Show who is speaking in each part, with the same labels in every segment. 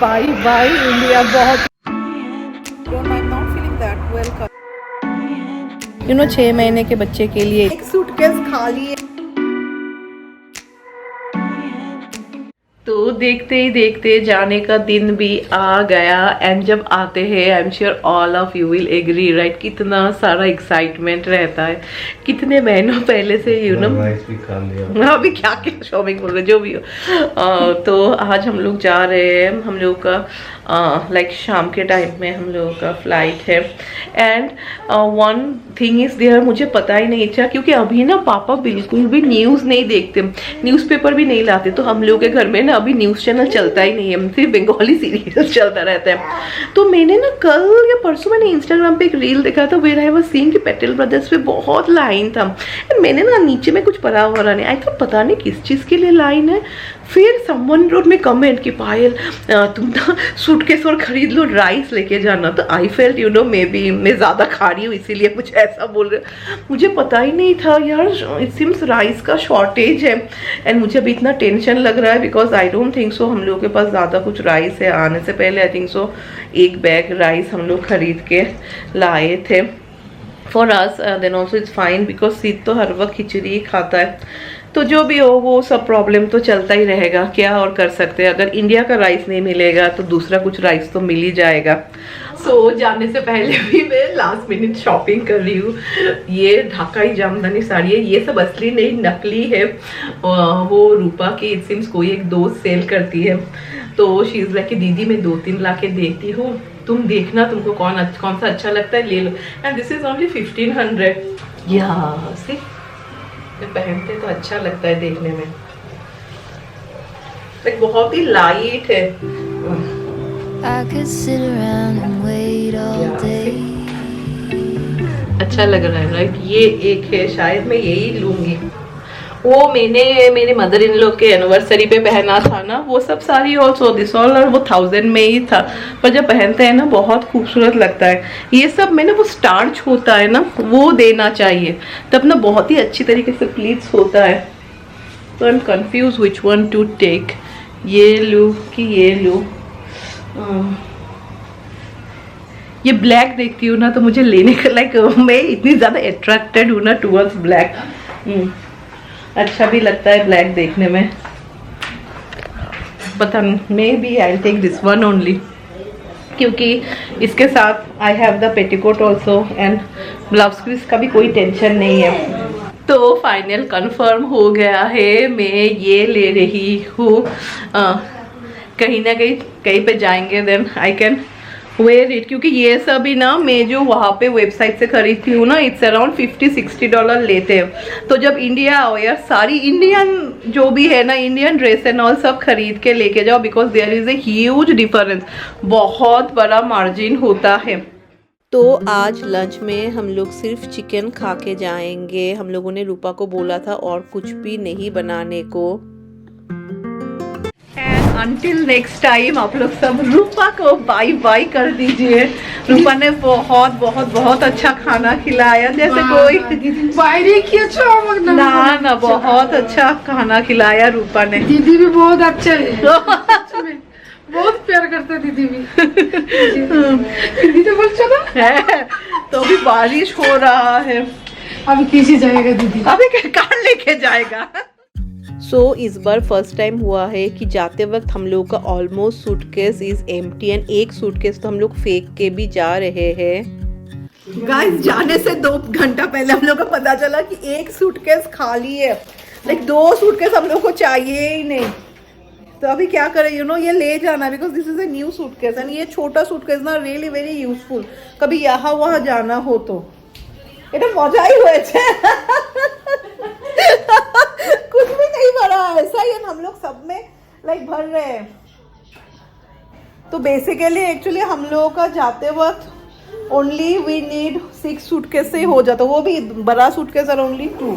Speaker 1: Bye bye India. बहुत I'm not feeling that well. 6 महीने के बच्चे के लिए एक सूटकेस खाली है। तो देखते ही देखते जाने का दिन भी आ गया एंड जब आते हैं I am sure all of you will agree right, कितना सारा एक्साइटमेंट रहता है, कितने महीनों पहले से
Speaker 2: भी खा लिया।
Speaker 1: अभी क्या क्या शॉपिंग बोल रहे जो भी हो। तो आज हम लोग जा रहे हैं, हम लोग का लाइक शाम के टाइम में हम लोगों का फ्लाइट है and one thing is there, मुझे पता ही नहीं था क्योंकि अभी ना पापा बिल्कुल भी न्यूज़ नहीं देखते, न्यूज़पेपर भी नहीं लाते, तो हम लोगों के घर में ना अभी न्यूज़ चैनल चलता ही नहीं है, सिर्फ बंगाली सीरियल चलता रहता है। तो मैंने ना कल या परसों मैंने इंस्टाग्राम पे एक रील देखा था वेयर आई वाज सीइंग कि पटेल ब्रदर्स पे बहुत लाइन था एंड मैंने ना नीचे में कुछ पढ़ा हो रहा नहीं, आई थॉट पता नहीं किस चीज़ के लिए लाइन है। फिर समवन रोड में कमेंट कि पायल तुम ना सूटकेस और खरीद लो, राइस लेके जाना। तो आई फेल्ट मे बी मैं ज़्यादा खा रही हूँ इसीलिए मुझे ऐसा बोल रहे, मुझे पता ही नहीं था यार इट सिम्स राइस का शॉर्टेज है एंड मुझे अभी इतना टेंशन लग रहा है because I don't think so हम लोगों के पास ज़्यादा कुछ राइस है। आने से पहले आई थिंक सो एक बैग राइस हम लोग खरीद के लाए थे for us, then also it's fine because सीत तो हर वक्त खिचड़ी ही खाता है। तो जो भी हो वो सब प्रॉब्लम तो चलता ही रहेगा, क्या और कर सकते हैं। अगर इंडिया का राइस नहीं मिलेगा तो दूसरा कुछ राइस तो मिल ही जाएगा। सो जाने से पहले भी मैं लास्ट मिनट शॉपिंग कर रही हूँ। ये ढाकाई जामदानी साड़ी है, ये सब असली नहीं नकली है, वो रूपा की इट सिम्स कोई एक दोस्त सेल करती है। तो शी इज लाइक कि दीदी मैं 2-3 ला के देखती हूँ, तुम देखना तुमको कौन सा अच्छा लगता है ले लो। And this is only 1500। या सी पहनते तो अच्छा लगता है देखने में, लाइक बहुत ही लाइट है। अच्छा लग रहा है राइट। ये एक है शायद मैं यही लूंगी, वो मैंने मेरे मदर इन लॉ के एनिवर्सरी पे पहना था ना, वो सब साड़ी ऑल्सो दिस ऑल और वो 1000 में ही था, पर जब पहनते हैं ना बहुत खूबसूरत लगता है। ये सब मैंने वो स्टार्च होता है ना वो देना चाहिए तब ना बहुत ही अच्छी तरीके से प्लीट्स होता है। तो I am confuse which one to take, ये लूँ कि ये लूँ। ये ब्लैक देखती हूँ ना तो मुझे लेने का लाइक मैं इतनी ज़्यादा अट्रैक्टेड हूँ ना टूवर्ड्स ब्लैक। अच्छा भी लगता है ब्लैक देखने में, पता maybe I take this one only क्योंकि इसके साथ I have the petticoat also and blouse piece का भी कोई टेंशन नहीं है। तो फाइनल कंफर्म हो गया है, मैं ये ले रही हूँ। कहीं ना कहीं पे जाएंगे then I can wear it, क्योंकि ये सब ही ना मैं जो वहाँ पे वेबसाइट से खरीदती हूँ ना इट्स अराउंड $50-60 लेते हैं। तो जब इंडिया आओ यार सारी इंडियन जो भी है ना इंडियन ड्रेस एंड ऑल सब खरीद के लेके जाओ because there is a huge difference, बहुत बड़ा मार्जिन होता है। तो आज लंच में हम लोग सिर्फ चिकन खा के जाएंगे। हम लोगों ने रूपा को बोला था और कुछ भी नहीं बनाने को। Until next time आप लोग सब रूपा को बाय बाय कर दीजिए। रूपा ने बहुत बहुत बहुत अच्छा खाना खिलाया, जैसे कोई ना बहुत अच्छा खाना खिलाया रूपा ने।
Speaker 3: दीदी भी बहुत अच्छा है बहुत प्यार करता है दीदी भी। दीदी तो बोल चला
Speaker 1: है। तो अभी बारिश हो रहा है,
Speaker 3: अभी कैसे जाएगा दीदी,
Speaker 1: अभी कार लेके जाएगा। इस बार फर्स्ट टाइम हुआ है कि जाते वक्त हम लोग का almost suitcase is empty and एक सूटकेस तो हम लोग फेंक के भी जा रहे हैं। गाइस जाने से 2 घंटा पहले हम लोग को पता चला कि एक सूटकेस खाली है, लाइक 2 सूटकेस हम लोग को चाहिए ही नहीं। तो अभी क्या करें ये ले जाना because this is a new suitcase and ये छोटा सूटकेस ना रियली वेरी यूजफुल, कभी यहाँ वहाँ जाना हो तो এটা মজাই হয়েছে। कुछ भी नहीं भरा ऐसा ही हम लोग सब में लाइक भर रहे हैं। तो बेसिकली एक्चुअली हम लोगों का जाते वक्त ओनली वी नीड 6 सूटकेस से हो जाता, वो भी बड़ा सूटकेस और ओनली 2।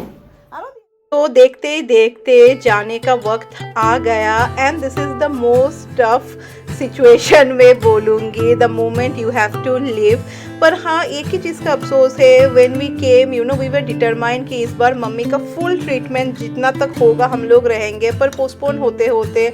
Speaker 1: तो देखते ही देखते जाने का वक्त आ गया and this is the most tough situation में बोलूँगी, the moment you have to leave. पर हाँ एक ही चीज़ का अफसोस है, when we came we were determined कि इस बार मम्मी का फुल ट्रीटमेंट जितना तक होगा हम लोग रहेंगे, पर पोस्टपोन होते होते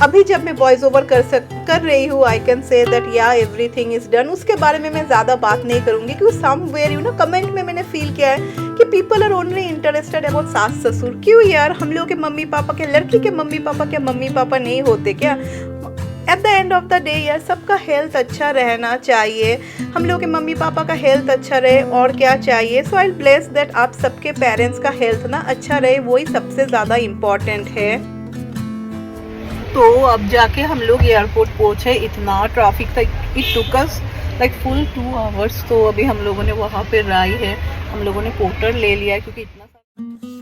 Speaker 4: अभी जब मैं वॉइस ओवर कर रही हूँ आई कैन से दैट या एवरीथिंग इज डन। उसके बारे में मैं ज़्यादा बात नहीं करूँगी क्योंकि समवेयर यू नो कमेंट में मैंने फील किया है कि people are only interested about सास ससुर। क्यों यार, हम लोग के मम्मी पापा के, लड़की के मम्मी पापा के मम्मी पापा नहीं होते क्या? At the end of the day यार सबका हेल्थ अच्छा रहना चाहिए, हम लोग के मम्मी पापा का हेल्थ अच्छा रहे और क्या चाहिए। सो आई ब्लेस दैट आप सबके पेरेंट्स का हेल्थ ना अच्छा रहे, वही सबसे ज़्यादा इम्पॉर्टेंट है। तो अब जाके हम लोग एयरपोर्ट पहुँचे, इतना ट्रैफिक था, it took us like full 2 hours. तो अभी हम लोगों ने वहाँ पे राई है, हम लोगों ने पोर्टर ले लिया क्योंकि इतना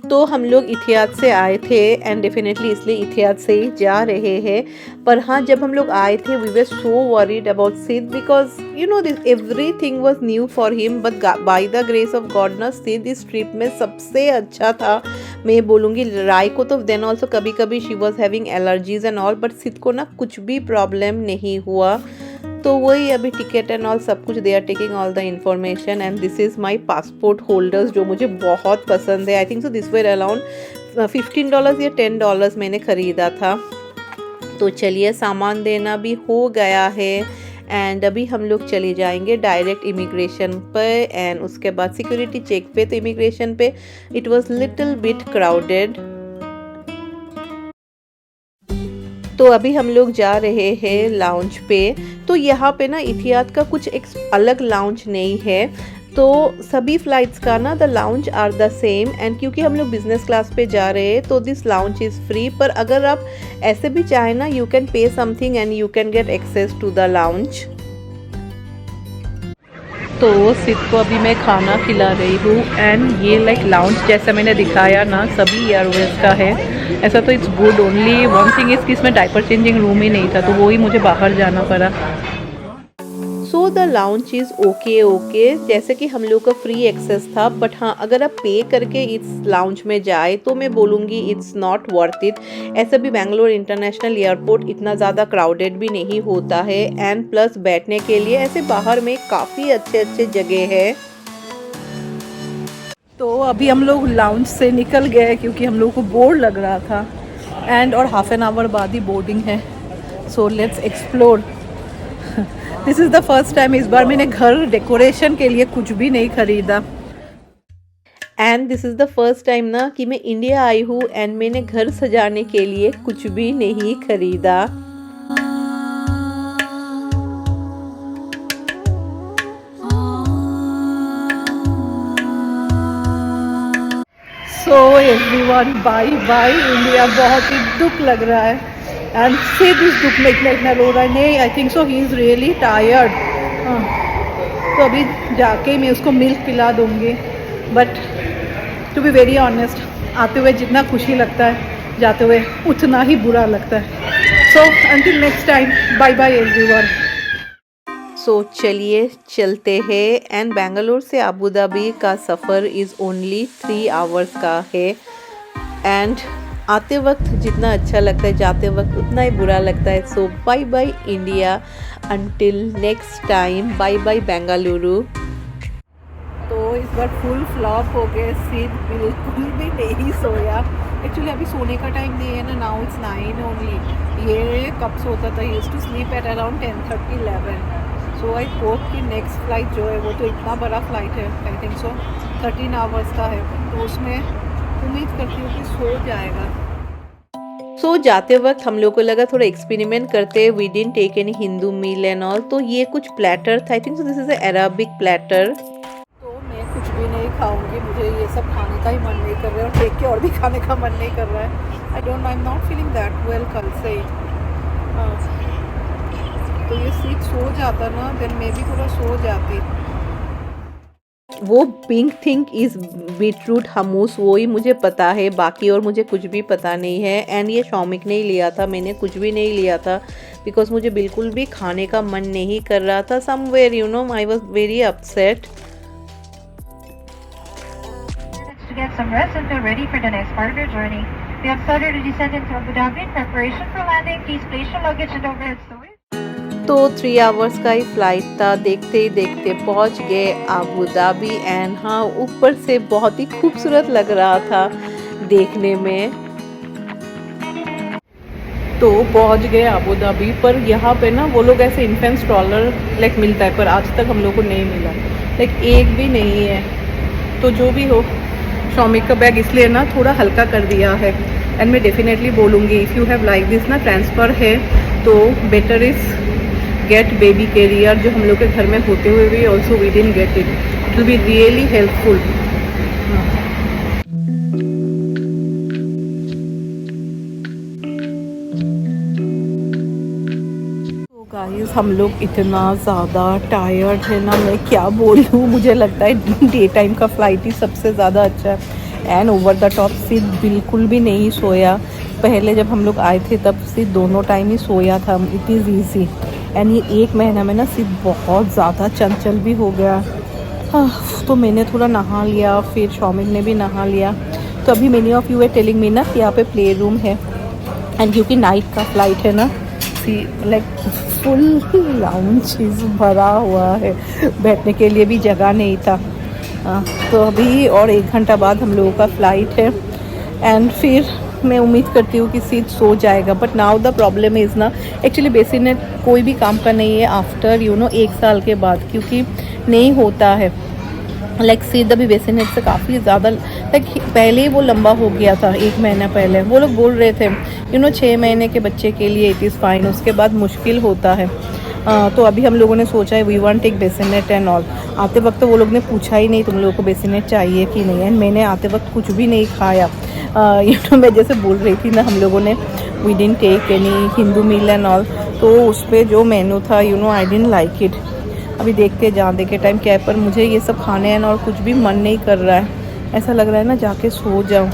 Speaker 4: तो हम लोग इतिहाद से आए थे एंड डेफिनेटली इसलिए इतिहाद से ही जा रहे हैं। पर हाँ, जब हम लोग आए थे we were so worried about Sid because you know this everything was new for him, but by the grace of God ना सिद इस ट्रिप में सबसे अच्छा था। मैं बोलूँगी राय को तो देन ऑल्सो कभी कभी she was having allergies and all, but Sid को ना कुछ भी प्रॉब्लम नहीं हुआ। तो वही अभी टिकट एंड ऑल सब कुछ they are taking all the information and this is my passport holders जो मुझे बहुत पसंद है। I think so this were around $15 या $10 मैंने ख़रीदा था। तो चलिए सामान देना भी हो गया है एंड अभी हम लोग चले जाएंगे डायरेक्ट इमिग्रेशन पर एंड उसके बाद सिक्योरिटी चेक पे। तो इमिग्रेशन पे it was little bit crowded. तो अभी हम लोग जा रहे हैं लाउंज पे। तो यहाँ पे ना इतिहाद का कुछ एक अलग लाउंज नहीं है, तो सभी फ्लाइट्स का ना the lounge are the same and क्योंकि हम लोग बिजनेस क्लास पे जा रहे हैं तो दिस लाउंज इज़ फ्री। पर अगर आप ऐसे भी चाहें ना you can pay something and you can get access to the lounge. तो सिद को अभी मैं खाना खिला रही हूँ एंड ये लाइक लाउंज जैसा मैंने दिखाया ना सभी एयरवेज का है ऐसा। तो it's good, only one thing is कि इसमें डायपर चेंजिंग रूम ही नहीं था तो वो ही मुझे बाहर जाना पड़ा। So the lounge is okay जैसे कि हम लोग का फ्री एक्सेस था, बट हाँ अगर आप पे करके इस लाउंज में जाए तो मैं बोलूँगी इट्स नॉट वर्थ इट। ऐसे भी बेंगलोर इंटरनेशनल एयरपोर्ट इतना ज़्यादा क्राउडेड भी नहीं होता है एंड प्लस बैठने के लिए ऐसे बाहर में काफ़ी अच्छे जगह है। तो अभी हम लोग लाउंज से निकल गए क्योंकि हम लोग को बोर्ड लग रहा था एंड और हाफ एन आवर बाद ही बोर्डिंग है। So let's explore. This is the first time इस बार मैंने घर डेकोरेशन के लिए कुछ भी नहीं खरीदा and this is the first time ना कि मैं इंडिया आई हूँ एंड मैंने घर सजाने के लिए कुछ भी नहीं खरीदा। So everyone bye bye India. बहुत ही दुख लग रहा है एंड से दिस दुख में इतना रो रहा है। नहीं, I think so he is really tired. तो अभी जाके मैं उसको मिल्क पिला दूँगी, but to be very honest आते हुए जितना खुशी लगता है जाते हुए उतना ही बुरा लगता है। So until next time bye bye everyone. So चलिए चलते हैं एंड बेंगलोर से अबू धाबी का सफ़र इज़ ओनली 3 आवर्स का है एंड आते वक्त जितना अच्छा लगता है जाते वक्त उतना ही बुरा लगता है। So bye bye India until next time, bye bye Bengaluru. तो इस बार फुल फ्लॉप हो गए, सिद बिल्कुल भी नहीं सोया। एक्चुअली अभी सोने का टाइम नहीं है ना, नाउ इट्स 9 ओनली। ये कब सोता था, he used to sleep at around 10:30-11। So I hope कि नेक्स्ट फ्लाइट जो है वो तो इतना बड़ा फ्लाइट है, आई थिंक सो 13 आवर्स का है, तो उसमें उम्मीद करती हूँ कि सो जाएगा। सो जाते वक्त हम लोग को लगा थोड़ा एक्सपेरिमेंट करते, we didn't take any Hindu meal and all. तो ये कुछ प्लेटर था, I think so this is Arabic platter. तो मैं कुछ भी नहीं खाऊंगी, मुझे ये सब खाने का ही मन नहीं कर रहा है और देख के और भी खाने का मन नहीं कर रहा है। I am not feeling that well कल से। तो ये सीट सो जाता ना देन मैं भी थोड़ा सो जाती। वो पिंक थिंग इज़ बीटरूट हमूस, वो ही मुझे पता है, बाकी और मुझे कुछ भी पता नहीं है। एंड ये शौमिक ने ही लिया था, मैंने कुछ भी नहीं लिया था बिकॉज मुझे बिल्कुल भी खाने का मन नहीं कर रहा था। Somewhere you know I was very upset.
Speaker 5: To get some rest until ready for the next part of your journey. We have started to descend into Abu Dhabi in preparation for landing. Please place your luggage and overhead storage.
Speaker 4: तो 3 hours का ही flight था, देखते ही देखते पहुंच गए Abu Dhabi and हाँ ऊपर से बहुत ही खूबसूरत लग रहा था देखने में। तो पहुंच गए अबू धाबी। पर यहाँ पे ना वो लोग ऐसे इन्फेंट स्ट्रॉलर लाइक मिलता है, पर आज तक हम लोग को नहीं मिला, लाइक एक भी नहीं है। तो जो भी हो, शौमिक का बैग इसलिए ना थोड़ा हल्का कर दिया है। एंड मैं डेफिनेटली बोलूँगी if you have like this no transfer है तो better is get baby carrier, जो हम लोग के घर में होते हुए भी also we didn't get it, it will be really helpful. Guys हम लोग इतना ज़्यादा टायर्ड है ना, मैं क्या बोलूँ। मुझे लगता है डे टाइम का फ्लाइट ही सबसे ज़्यादा अच्छा है। एंड ओवर द टॉप सिद बिल्कुल भी नहीं सोया। पहले जब हम लोग आए थे तब सिद दोनों टाइम ही सोया था। It is easy. एंड ये एक महीना में ना सिद बहुत ज़्यादा चंचल भी हो गया। तो मैंने थोड़ा नहा लिया, फिर शौमिक ने भी नहा लिया। तो अभी मेनी ऑफ यू है टेलिंग मी ना यहाँ पे प्ले रूम है। एंड क्योंकि नाइट का फ्लाइट है ना, लाइक फुल लाउंज भरा हुआ है, बैठने के लिए भी जगह नहीं था। तो अभी और 1 घंटा बाद हम लोगों का फ़्लाइट है। एंड फिर मैं उम्मीद करती हूँ कि सिद सो जाएगा। But now the problem is ना, एक्चुअली बेसिनेट कोई भी काम का नहीं है आफ्टर 1 साल के बाद, क्योंकि नहीं होता है। लाइक सिद अभी बेसिनेट से काफ़ी ज़्यादा लाइक पहले ही वो लंबा हो गया था। 1 महीना पहले वो लोग बोल रहे थे 6 महीने के बच्चे के लिए इट इज़ फाइन, उसके बाद मुश्किल होता है। तो अभी हम लोगों ने सोचा है we want take bassinet and all. आते वक्त तो वो लोग ने पूछा ही नहीं तुम लोगों को बेसिनेट चाहिए कि नहीं। एंड मैंने आते वक्त कुछ भी नहीं खाया। मैं जैसे बोल रही थी ना, हम लोगों ने we didn't take any Hindu meal and all. तो उस पर जो मेनू था आई डिडंट लाइक इट। अभी देखते जाने के टाइम क्या है, पर मुझे ये सब खाने हैं और कुछ भी मन नहीं कर रहा है। ऐसा लग रहा है ना जाके सो जाऊं।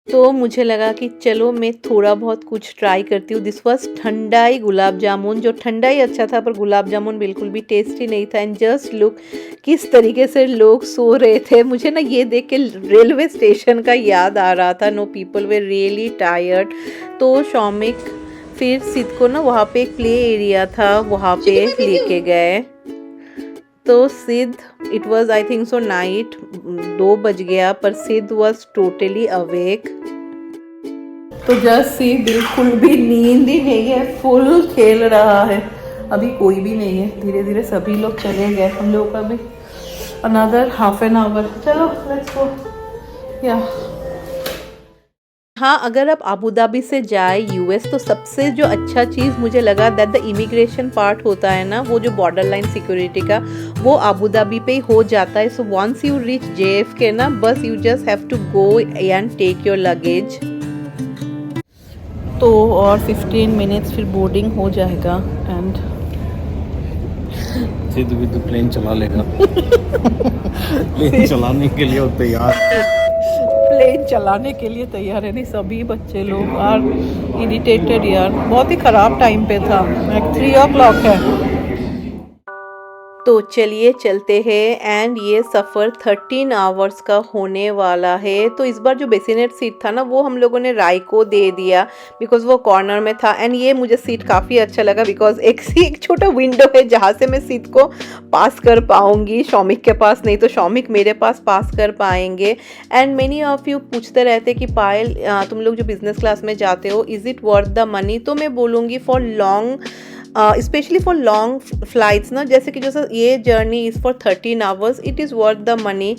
Speaker 4: तो मुझे लगा कि चलो मैं थोड़ा बहुत कुछ ट्राई करती हूँ। दिस वाज ठंडाई गुलाब जामुन, जो ठंडा ही अच्छा था पर गुलाब जामुन बिल्कुल भी टेस्टी नहीं था। एंड जस्ट लुक किस तरीके से लोग सो रहे थे। मुझे ना ये देख के रेलवे स्टेशन का याद आ रहा था। नो पीपल वे रियली टायर्ड। तो शौमिक फिर सिद को ना वहाँ पे एक प्ले एरिया था, वहाँ पे लेके गए। तो Sid it was I think so night 2 बज गया, पर सिद वॉज टोटली अवेक। तो जस्ट सी बिल्कुल भी नींद ही नहीं है, फुल खेल रहा है। अभी कोई भी नहीं है, धीरे धीरे सभी लोग चले गए। हम लोग का भी अनदर हाफ एन आवर। चलो लेट्स गो। या हाँ, अगर आप अबू धाबी से जाए यूएस तो सबसे जो अच्छा चीज़ मुझे लगा दैट द इमिग्रेशन पार्ट होता है ना, वो जो बॉर्डर लाइन सिक्योरिटी का, वो अबू धाबी पे ही हो जाता है। So once you reach JFK ना, बस you just have to go and take your luggage. तो और 15 मिनट्स फिर बोर्डिंग हो जाएगा। एंड
Speaker 2: सिद्ध भी तो प्लेन चला लेगा। प्लेन चलाने के लिए
Speaker 4: प्लेन चलाने के लिए तैयार है। नहीं, सभी बच्चे लोग आर इरिटेटेड यार। बहुत ही ख़राब टाइम पे था, 3 o'clock है। तो चलिए चलते हैं। एंड ये सफ़र 13 आवर्स का होने वाला है। तो इस बार जो बेसिनेट सीट था ना, वो हम लोगों ने राय को दे दिया बिकॉज वो कॉर्नर में था। एंड ये मुझे सीट काफ़ी अच्छा लगा बिकॉज एक छोटा विंडो है जहाँ से मैं सीट को पास कर पाऊँगी। शौमिक के पास नहीं तो शौमिक मेरे पास पास कर पाएंगे। एंड मेनी ऑफ यू पूछते रहते कि पायल तुम लोग जो बिज़नेस क्लास में जाते हो is it worth the money. तो मैं बोलूँगी for long specially for long flights ना, जैसे कि जैसे ये journey is for 13 hours, it is worth the money.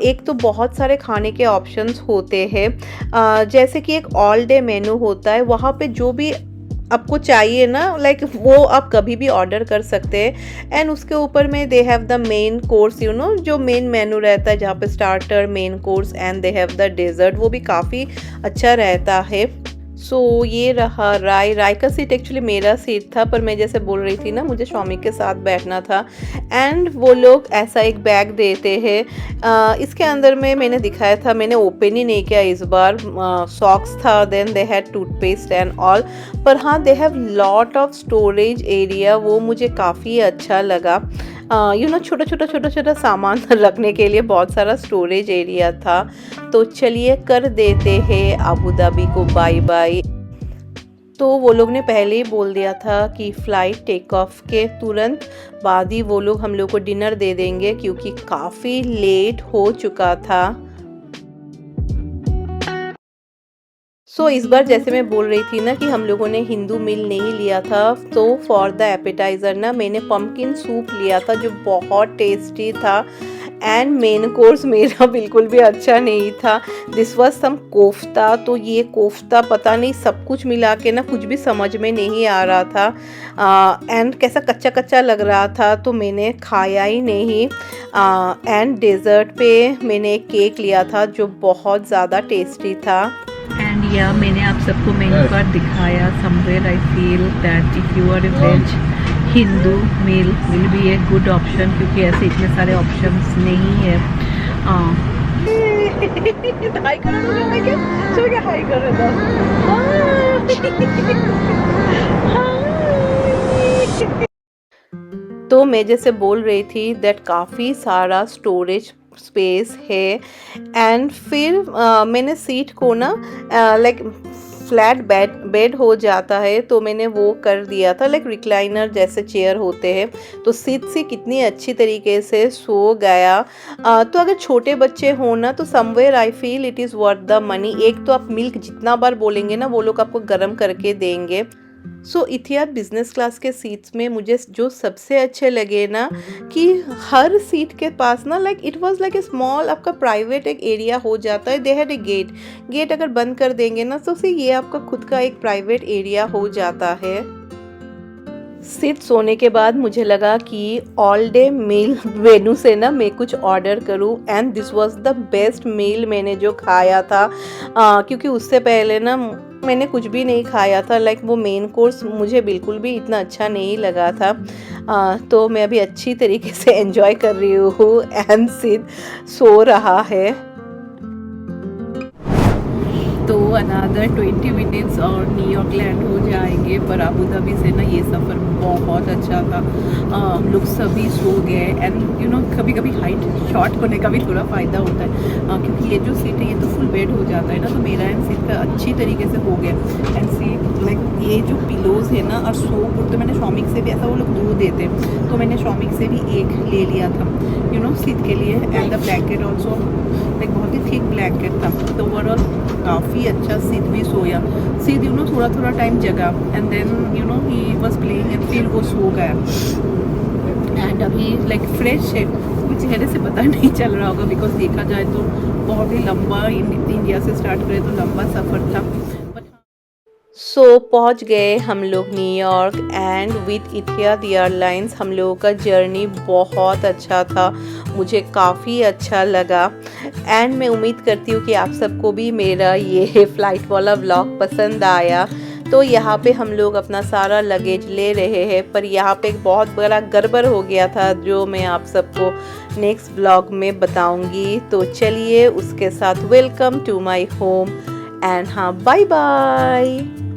Speaker 4: एक तो बहुत सारे खाने के ऑप्शंस होते हैं, जैसे कि एक ऑल डे मेनू होता है, वहाँ पे जो भी आपको चाहिए ना लाइक वो आप कभी भी ऑर्डर कर सकते हैं। एंड उसके ऊपर में they have the main course जो मेन मेनू रहता है, जहाँ पे starter, main course and they have the dessert, वो भी काफ़ी अच्छा रहता है। सो ये रहा राय का सीट। एक्चुअली मेरा सीट था, पर मैं जैसे बोल रही थी ना, मुझे शौमिक के साथ बैठना था। एंड वो लोग ऐसा एक बैग देते हैं, इसके अंदर में मैंने दिखाया था, मैंने ओपन ही नहीं किया इस बार। सॉक्स था, then they had toothpaste and all. पर हाँ, they have lot of storage area, वो मुझे काफ़ी अच्छा लगा। छोटा सामान रखने के लिए बहुत सारा स्टोरेज एरिया था। तो चलिए कर देते हैं अबू धाबी को बाय बाय। तो वो लोग ने पहले ही बोल दिया था कि फ़्लाइट टेक ऑफ के तुरंत बाद ही वो लोग हम लोग को डिनर दे देंगे, क्योंकि काफ़ी लेट हो चुका था। सो इस बार जैसे मैं बोल रही थी ना कि हम लोगों ने हिंदू मील नहीं लिया था, तो फॉर द एपेटाइज़र ना मैंने पम्पकिन सूप लिया था जो बहुत टेस्टी था। एंड मेन कोर्स मेरा बिल्कुल भी अच्छा नहीं था। This was some kofta. तो ये कोफ्ता पता नहीं सब कुछ मिला के ना कुछ भी समझ में नहीं आ रहा था एंड कैसा कच्चा कच्चा लग रहा था, तो मैंने खाया ही नहीं। एंड डेज़र्ट पे मैंने एक केक लिया था जो बहुत ज़्यादा टेस्टी था।
Speaker 1: एंड या मैंने आप सबको मेन्यू कार्ड दिखाया। Somewhere I feel that if you are a veg Hindu meal will be a good option, क्योंकि ऐसे इतने सारे ऑप्शंस नहीं है। हाई कर
Speaker 4: तो मैं जैसे बोल रही थी दैट काफ़ी सारा स्टोरेज स्पेस है। एंड फिर मैंने सीट को ना लाइक फ्लैट बेड हो जाता है, तो मैंने वो कर दिया था। लाइक रिक्लाइनर जैसे चेयर होते हैं, तो सीट से कितनी अच्छी तरीके से सो गया। तो अगर छोटे बच्चे हो ना तो somewhere I feel it is worth the money. एक तो आप मिल्क जितना बार बोलेंगे ना वो लोग आपको गर्म करके देंगे। सो इथियाद बिजनेस क्लास के सीट्स में मुझे जो सबसे अच्छे लगे ना कि हर सीट के पास ना like it was like a small आपका प्राइवेट एक एरिया हो जाता है। दे हैड ए गेट अगर बंद कर देंगे ना तो फिर ये आपका खुद का एक प्राइवेट एरिया हो जाता है। सीट सोने के बाद मुझे लगा कि ऑल डे मील मेनू से ना मैं कुछ ऑर्डर करूं। And this was the best meal मैंने जो खाया था क्योंकि उससे पहले ना मैंने कुछ भी नहीं खाया था। लाइक वो मेन कोर्स मुझे बिल्कुल भी इतना अच्छा नहीं लगा था। तो मैं अभी अच्छी तरीके से एंजॉय कर रही हूँ एंड सिद सो रहा है।
Speaker 1: तो अनदर 20 मिनट्स और न्यूयॉर्क लैंड हो जाएंगे। पर अबू धाबी से ना ये सफ़र बहुत अच्छा था। हम लोग सभी सो गए। एंड यू नो कभी कभी हाइट शॉर्ट होने का भी थोड़ा फ़ायदा होता है क्योंकि ये जो सीट है ये तो फुल बेड हो जाता है ना, तो मेरा एंड सीट का अच्छी तरीके से हो गया। एंड सीट लाइक ये जो पिलोज़ है ना और सो गुड, तो मैंने शॉमिक से भी ऐसा वो लोग 2 देते, तो मैंने शॉमिक से भी 1 ले लिया था यू नो सीट के लिए। And the blanket also like बहुत ही थिक ब्लैंकेट था, तो ओवरऑल काफ़ी अच्छा सिद भी सोया। सिद यू नो थोड़ा थोड़ा टाइम जगा and then you know he was playing and फिर वो सो गया। एंड अभी लाइक फ्रेश है, कुछ चेहरे से पता नहीं चल रहा होगा बिकॉज देखा जाए तो बहुत ही लंबा इंडिया से स्टार्ट करें तो लंबा सफ़र था।
Speaker 4: सो पहुंच गए हम लोग न्यूयॉर्क एंड विथ इथियाद एयरलाइंस हम लोगों का जर्नी बहुत अच्छा था, मुझे काफ़ी अच्छा लगा। एंड मैं उम्मीद करती हूँ कि आप सबको भी मेरा ये फ़्लाइट वाला व्लॉग पसंद आया। तो यहाँ पे हम लोग अपना सारा लगेज ले रहे हैं, पर यहाँ पे एक बहुत बड़ा गड़बड़ हो गया था जो मैं आप सबको नेक्स्ट व्लॉग में बताऊँगी। तो चलिए उसके साथ welcome to my home and हाँ बाय बाय।